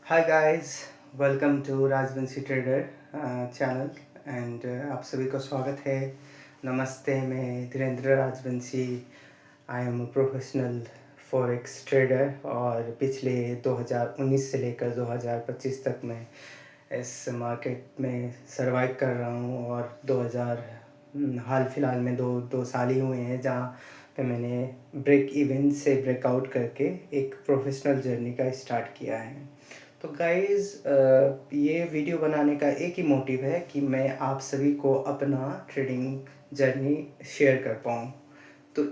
Hi guys, welcome to Rajvanshi trader channel and आप सभी को स्वागत है। नमस्ते, मैं Dhirendra Rajvanshi. I am professional forex trader और पिछले 2019 से लेकर 2025 तक मैं इस मार्केट में सरवाइव कर रहा हूँ। और 2000 हाल फिलहाल में दो साल ही हुए हैं जहाँ पे मैंने ब्रेक इवन से ब्रेकआउट करके एक प्रोफेशनल जर्नी का स्टार्ट किया है। तो गाइज़, ये वीडियो बनाने का एक ही मोटिव है कि मैं आप सभी को अपना ट्रेडिंग जर्नी शेयर कर पाऊँ। तो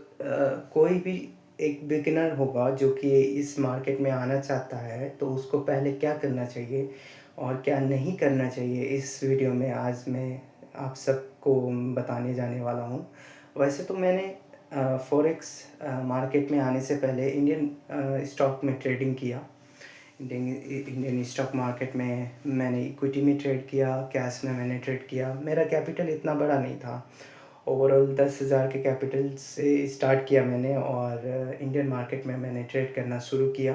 कोई भी एक बिगिनर होगा जो कि इस मार्केट में आना चाहता है, तो उसको पहले क्या करना चाहिए और क्या नहीं करना चाहिए, इस वीडियो में आज मैं आप सबको बताने जाने वाला हूँ। वैसे तो मैंने फॉरेक्स मार्केट में आने से पहले इंडियन स्टॉक में ट्रेडिंग किया। इंडियन स्टॉक मार्केट में मैंने इक्विटी में ट्रेड किया, कैश में मैंने ट्रेड किया। मेरा कैपिटल इतना बड़ा नहीं था, ओवरऑल 10,000 के कैपिटल से स्टार्ट किया मैंने और इंडियन मार्केट में मैंने ट्रेड करना शुरू किया।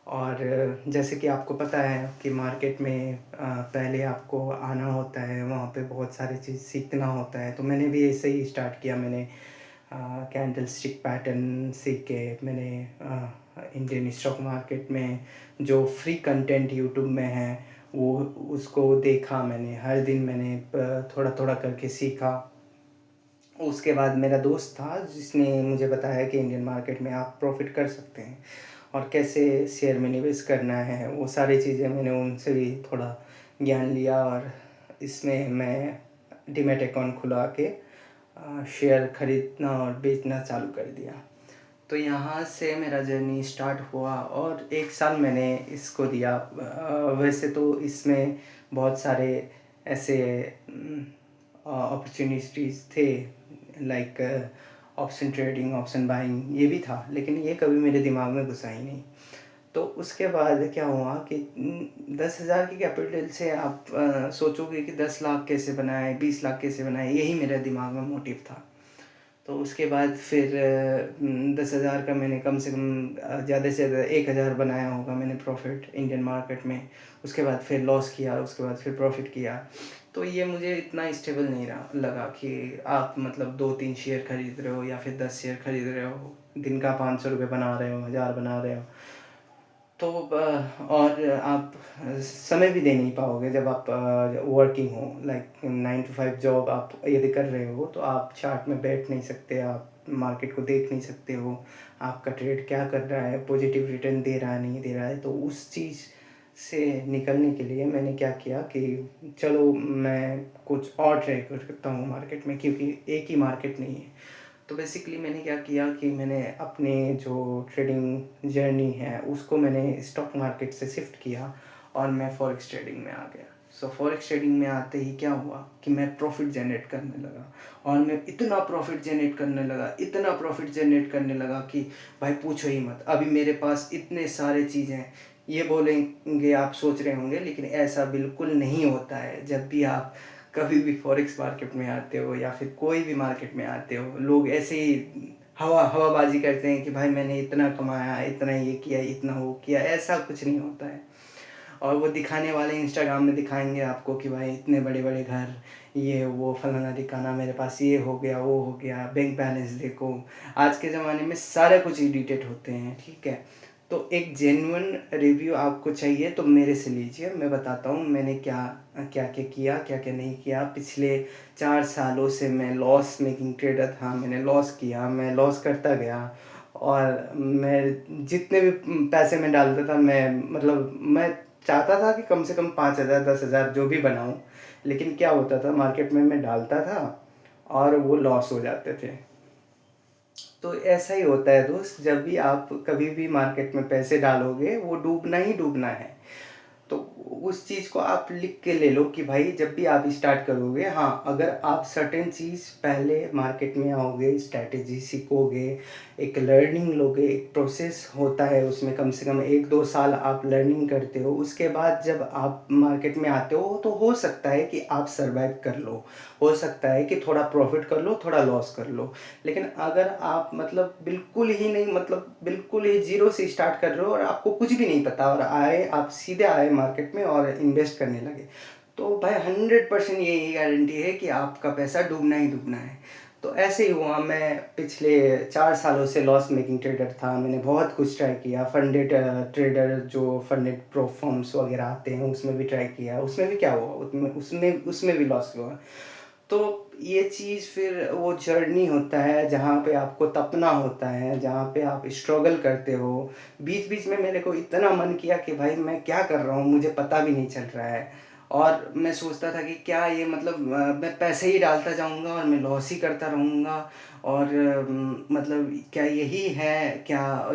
और जैसे कि आपको पता है कि मार्केट में पहले आपको आना होता है, वहाँ पे बहुत सारी चीज़ सीखना होता है। तो मैंने भी ऐसे ही स्टार्ट किया। मैंने कैंडल स्टिक पैटर्न सीख के मैंने इंडियन स्टॉक मार्केट में जो फ्री कंटेंट यूट्यूब में है वो उसको देखा। मैंने हर दिन मैंने थोड़ा थोड़ा करके सीखा। उसके बाद मेरा दोस्त था जिसने मुझे बताया कि इंडियन मार्केट में आप प्रॉफिट कर सकते हैं और कैसे शेयर में निवेश करना है। वो सारी चीज़ें मैंने उनसे भी थोड़ा ज्ञान लिया और इसमें मैं डीमैट अकाउंट खुला के शेयर खरीदना और बेचना चालू कर दिया। तो यहाँ से मेरा जर्नी स्टार्ट हुआ और एक साल मैंने इसको दिया। वैसे तो इसमें बहुत सारे ऐसे अपॉर्चुनिटीज़ थे, like option trading, option buying, ये भी था, लेकिन ये कभी मेरे दिमाग में घुसा ही नहीं। तो उसके बाद क्या हुआ कि 10,000 की कैपिटल से आप सोचोगे कि 10 लाख कैसे बनाए, 20 लाख कैसे बनाए, यही मेरे दिमाग में मोटिव था। तो उसके बाद फिर 10,000 का मैंने कम से कम ज़्यादा से ज़्यादा 1,000 बनाया होगा मैंने प्रॉफिट इंडियन मार्केट में। उसके बाद फिर लॉस किया, उसके बाद फिर प्रॉफिट किया। तो ये मुझे इतना स्टेबल नहीं रहा लगा कि आप मतलब 2-3 शेयर खरीद रहे हो या फिर 10 शेयर खरीद रहे हो, दिन का 500 रुपये बना रहे हो, 1,000 बना रहे हो। तो और आप समय भी दे नहीं पाओगे जब आप वर्किंग हो, लाइक 9 to 5 जॉब आप यदि कर रहे हो तो आप चार्ट में बैठ नहीं सकते, आप मार्केट को देख नहीं सकते हो, आपका ट्रेड क्या कर रहा है, पॉजिटिव रिटर्न दे रहा है नहीं दे रहा है। तो उस चीज़ से निकलने के लिए मैंने क्या किया कि चलो मैं कुछ और ट्रेड करता हूँ मार्केट में, क्योंकि एक ही मार्केट नहीं है। तो बेसिकली मैंने क्या किया कि मैंने अपने जो ट्रेडिंग जर्नी है उसको मैंने स्टॉक मार्केट से शिफ्ट किया और मैं फॉरेक्स ट्रेडिंग में आ गया। सो फॉरेक्स ट्रेडिंग में आते ही क्या हुआ कि मैं प्रॉफिट जनरेट करने लगा और मैं इतना प्रॉफिट जनरेट करने लगा, इतना प्रॉफिट जनरेट करने लगा कि भाई पूछो ही मत। अभी मेरे पास इतने सारे चीज़ें हैं। ये बोलेंगे, आप सोच रहे होंगे, लेकिन ऐसा बिल्कुल नहीं होता है। जब भी आप कभी भी फॉरेक्स मार्केट में आते हो या फिर कोई भी मार्केट में आते हो, लोग ऐसे ही हवाबाजी करते हैं कि भाई मैंने इतना कमाया, इतना ये किया, इतना वो किया। ऐसा कुछ नहीं होता है। और वो दिखाने वाले इंस्टाग्राम में दिखाएंगे आपको कि भाई इतने बड़े बड़े घर, ये वो फलाना ठिकाना, मेरे पास ये हो गया, वो हो गया, बैंक बैलेंस देखो। आज के ज़माने में सारे कुछ एडिटेड होते हैं, ठीक है। तो एक जेन्युइन रिव्यू आपको चाहिए तो मेरे से लीजिए। मैं बताता हूँ मैंने क्या क्या क्या किया, क्या क्या नहीं किया। पिछले 4 सालों से मैं लॉस मेकिंग ट्रेडर था। मैंने लॉस किया, मैं लॉस करता गया और मैं जितने भी पैसे में डालता था, मैं चाहता था कि कम से कम 5,000 10,000 जो भी बनाऊं। लेकिन क्या होता था, मार्केट में मैं डालता था और वो लॉस हो जाते थे। तो ऐसा ही होता है दोस्त, जब भी आप कभी भी मार्केट में पैसे डालोगे वो डूबना ही डूबना है। तो उस चीज़ को आप लिख के ले लो कि भाई जब भी आप स्टार्ट करोगे, हाँ, अगर आप सर्टेन चीज़ पहले मार्केट में आओगे, स्ट्रैटेजी सीखोगे, एक लर्निंग लोगे, एक प्रोसेस होता है उसमें, कम से कम 1-2 साल आप लर्निंग करते हो, उसके बाद जब आप मार्केट में आते हो तो हो सकता है कि आप सर्वाइव कर लो, हो सकता है कि थोड़ा प्रॉफिट कर लो, थोड़ा लॉस कर लो। लेकिन अगर आप मतलब बिल्कुल ही नहीं, मतलब बिल्कुल ही ज़ीरो से स्टार्ट कर रहे हो और आपको कुछ भी नहीं पता और आप सीधे आए मार्केट में और इन्वेस्ट करने लगे, तो भाई 100% यही गारंटी है कि आपका पैसा डूबना ही डूबना है। तो ऐसे ही हुआ, मैं पिछले 4 सालों से लॉस मेकिंग ट्रेडर था। मैंने बहुत कुछ ट्राई किया, फंडेड ट्रेडर, जो फंडेड प्रोफॉर्म्स वगैरह आते हैं उसमें भी ट्राई किया, उसमें भी क्या हुआ, उसमें उसमें भी लॉस हुआ। तो ये चीज़ फिर वो जर्नी होता है जहाँ पे आपको तपना होता है, जहाँ पे आप स्ट्रगल करते हो। बीच बीच में मेरे को इतना मन किया कि भाई मैं क्या कर रहा हूँ, मुझे पता भी नहीं चल रहा है। और मैं सोचता था कि क्या ये मतलब मैं पैसे ही डालता जाऊँगा और मैं लॉस ही करता रहूँगा, और मतलब क्या यही है, क्या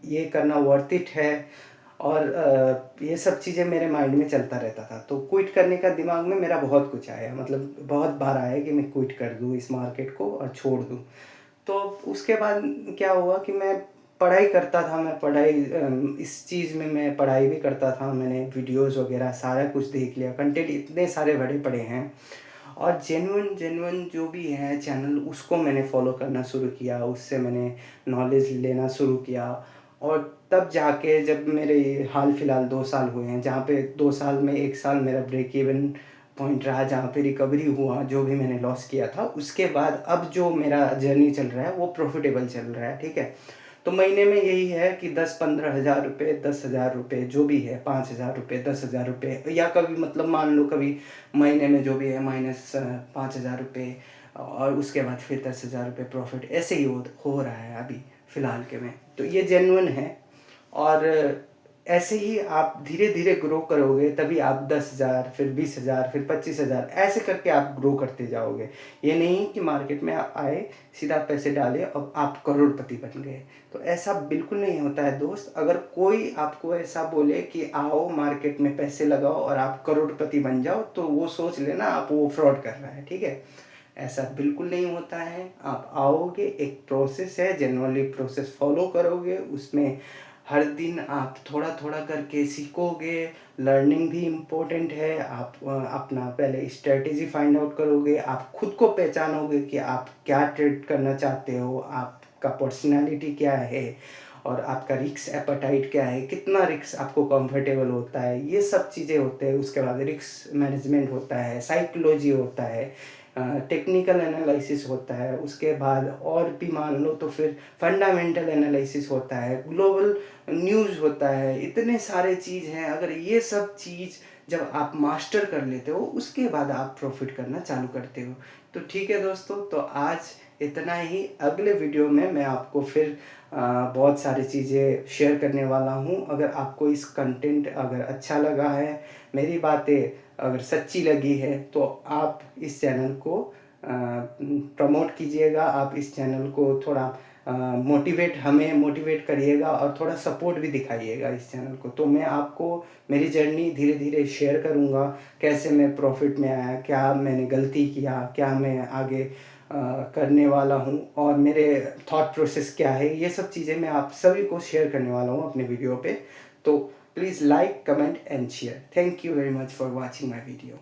ये करना वर्थ इट है। और ये सब चीज़ें मेरे माइंड में चलता रहता था। तो क्विट करने का दिमाग में मेरा बहुत कुछ आया, मतलब बहुत बार आया कि मैं क्विट कर दूँ इस मार्केट को और छोड़ दूँ। तो उसके बाद क्या हुआ कि मैं पढ़ाई करता था, मैं पढ़ाई इस चीज़ में मैं पढ़ाई भी करता था। मैंने वीडियोज़ वगैरह सारा कुछ देख लिया, कंटेंट इतने सारे बड़े पड़े हैं, और जेन्युइन जो भी है चैनल उसको मैंने फॉलो करना शुरू किया, उससे मैंने नॉलेज लेना शुरू किया। और तब जाके जब मेरे हाल फिलहाल 2 साल हुए हैं, जहाँ पे 2 साल में 1 साल मेरा ब्रेक इवन पॉइंट रहा, जहाँ पे रिकवरी हुआ जो भी मैंने लॉस किया था, उसके बाद अब जो मेरा जर्नी चल रहा है वो प्रॉफिटेबल चल रहा है, ठीक है। तो महीने में यही है कि 10-15 हज़ार रुपये, 10 हज़ार रुपये जो भी है, 5 हज़ार रुपये, 10 हज़ार रुपये, या कभी मतलब मान लो कभी महीने में जो भी है -5 हज़ार रुपये, और उसके बाद फिर 10 हज़ार रुपये प्रॉफिट, ऐसे ही हो रहा है अभी फ़िलहाल के में। तो ये जेन्युइन है। और ऐसे ही आप धीरे धीरे ग्रो करोगे, तभी आप 10 हज़ार, फिर 20 हज़ार, फिर 25 हज़ार, ऐसे करके आप ग्रो करते जाओगे। ये नहीं कि मार्केट में आप आए, सीधा पैसे डाले और आप करोड़पति बन गए। तो ऐसा बिल्कुल नहीं होता है दोस्त। अगर कोई आपको ऐसा बोले कि आओ मार्केट में पैसे लगाओ और आप करोड़पति बन जाओ, तो वो सोच लेना आप वो फ्रॉड कर रहा है, ठीक है। ऐसा बिल्कुल नहीं होता है। आप आओगे, एक प्रोसेस है, जनरली प्रोसेस फॉलो करोगे, उसमें हर दिन आप थोड़ा थोड़ा करके सीखोगे। लर्निंग भी इम्पोर्टेंट है। आप अपना पहले स्ट्रेटेजी फाइंड आउट करोगे, आप खुद को पहचानोगे कि आप क्या ट्रेड करना चाहते हो, आपका पर्सनालिटी क्या है, और आपका रिस्क एपेटाइट क्या है, कितना रिस्क आपको कंफर्टेबल होता है, ये सब चीज़ें होते हैं। उसके बाद रिस्क मैनेजमेंट होता है, साइकोलॉजी होता है, टेक्निकल एनालिसिस होता है, उसके बाद और भी मान लो तो फिर फंडामेंटल एनालिसिस होता है, ग्लोबल न्यूज़ होता है, इतने सारे चीज़ हैं। अगर ये सब चीज़ जब आप मास्टर कर लेते हो, उसके बाद आप प्रॉफिट करना चालू करते हो। तो ठीक है दोस्तों, तो आज इतना ही। अगले वीडियो में मैं आपको फिर बहुत सारी चीज़ें शेयर करने वाला हूँ। अगर आपको इस कंटेंट अगर अच्छा लगा है, मेरी बातें अगर सच्ची लगी है, तो आप इस चैनल को प्रमोट कीजिएगा। आप इस चैनल को थोड़ा हमें मोटिवेट करिएगा और थोड़ा सपोर्ट भी दिखाइएगा इस चैनल को। तो मैं आपको मेरी जर्नी धीरे धीरे शेयर करूँगा, कैसे मैं प्रॉफिट में आया, क्या मैंने गलती किया, क्या मैं आगे करने वाला हूँ, और मेरे थॉट प्रोसेस क्या है, ये सब चीज़ें मैं आप सभी को शेयर करने वाला हूँ अपने वीडियो पे। तो please like, comment and share. Thank you very much for watching my video.